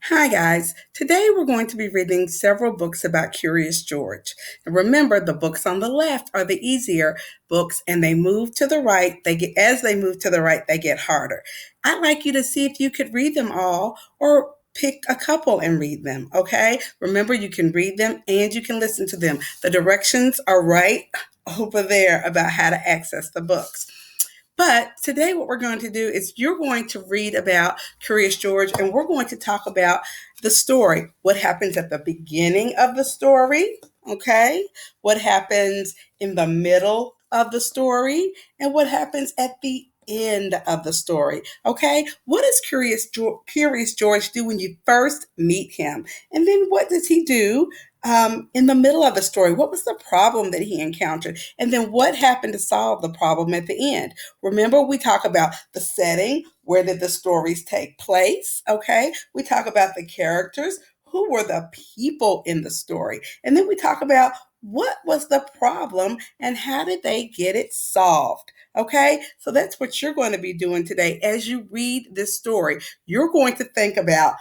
Hi, guys. Today we're going to be reading several books about Curious George. And remember, the books on the left are the easier books, and they move to the right. As they move to the right, they get harder. I'd like you to see if you could read them all or pick a couple and read them, okay? Remember, you can read them and you can listen to them. The directions are right over there about how to access the books. But today, what we're going to do is you're going to read about Curious George, and we're going to talk about the story. What happens at the beginning of the story, okay? What happens in the middle of the story, and what happens at the end of the story, okay? What does Curious George do when you first meet him? And then what does he do in the middle of the story? What was the problem that he encountered? And then what happened to solve the problem at the end? Remember, we talk about the setting. Where did the stories take place? Okay. We talk about the characters. Who were the people in the story? And then we talk about what was the problem and how did they get it solved? Okay. So that's what you're going to be doing today. As you read this story, you're going to think about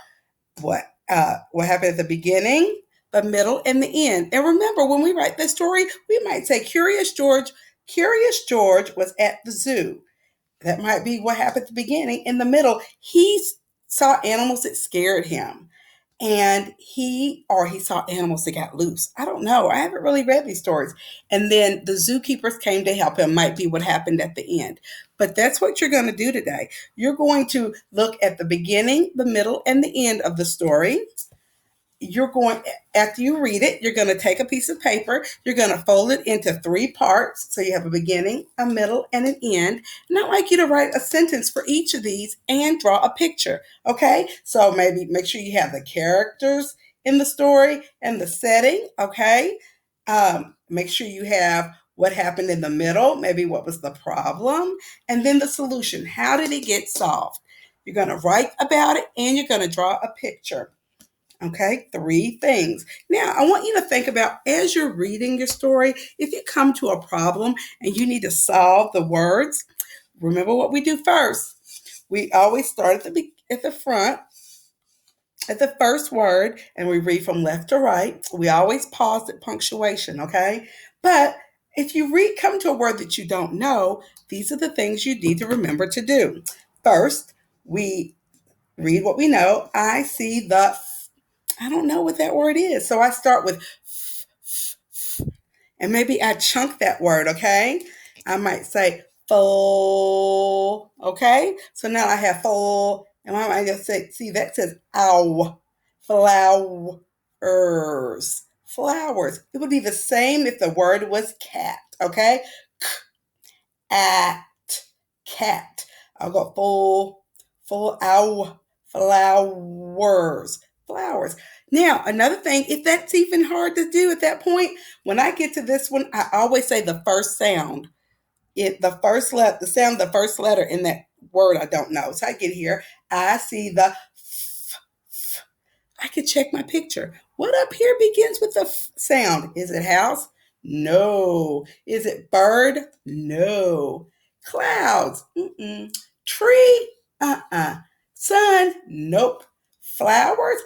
what happened at the beginning, the middle, and the end. And remember, when we write this story, we might say Curious George was at the zoo. That might be what happened at the beginning. In the middle, he saw animals that scared him. And he saw animals that got loose. I don't know. I haven't really read these stories. And then the zookeepers came to help him, might be what happened at the end. But that's what you're going to do today. You're going to look at the beginning, the middle, and the end of the story. You're going After you read it, you're going to take a piece of paper, you're going to fold it into three parts, so you have a beginning, a middle, and an end. And I'd like you to write a sentence for each of these and draw a picture. Okay, so maybe make sure you have the characters in the story and the setting. Okay, make sure you have what happened in the middle, maybe what was the problem, and then the solution. How did it get solved? You're going to write about it and you're going to draw a picture. Okay, three things. Now, I want you to think about, as you're reading your story, if you come to a problem and you need to solve the words, remember what we do first. We always start at the front, at the first word, and we read from left to right. We always pause at punctuation, okay? But if you come to a word that you don't know, these are the things you need to remember to do. First, we read what we know. I don't know what that word is. So I start with and maybe I chunk that word, okay? I might say full, okay? So now I have full, and I might just say, see, that says ow, flowers, flowers. It would be the same if the word was cat, okay? At, cat. I'll go full, ow, flowers, flowers. Now, another thing, if that's even hard to do at that point, when I get to this one, I always say the first sound. The sound, the first letter in that word I don't know. So I get here, I see the I could check my picture. What up here begins with the sound? Is it house? No. Is it bird? No. Clouds? Mm-mm. Tree? Uh-uh. Sun? Nope. Flowers?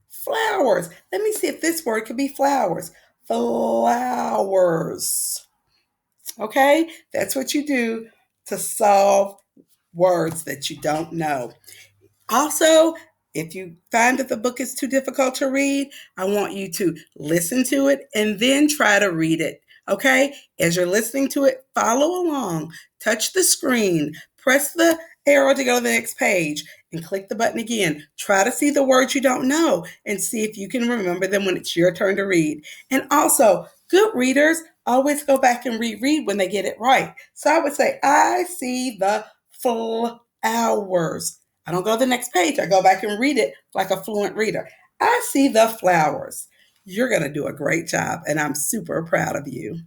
Flowers. Let me see if this word could be flowers. Flowers. Okay? That's what you do to solve words that you don't know. Also, if you find that the book is too difficult to read, I want you to listen to it and then try to read it. Okay? As you're listening to it, follow along, touch the screen, press the arrow to go to the next page, and click the button again. Try to see the words you don't know and see if you can remember them when it's your turn to read. And also, good readers always go back and reread when they get it right. So I would say, I see the flowers. I don't go to the next page. I go back and read it like a fluent reader. I see the flowers. You're going to do a great job, and I'm super proud of you.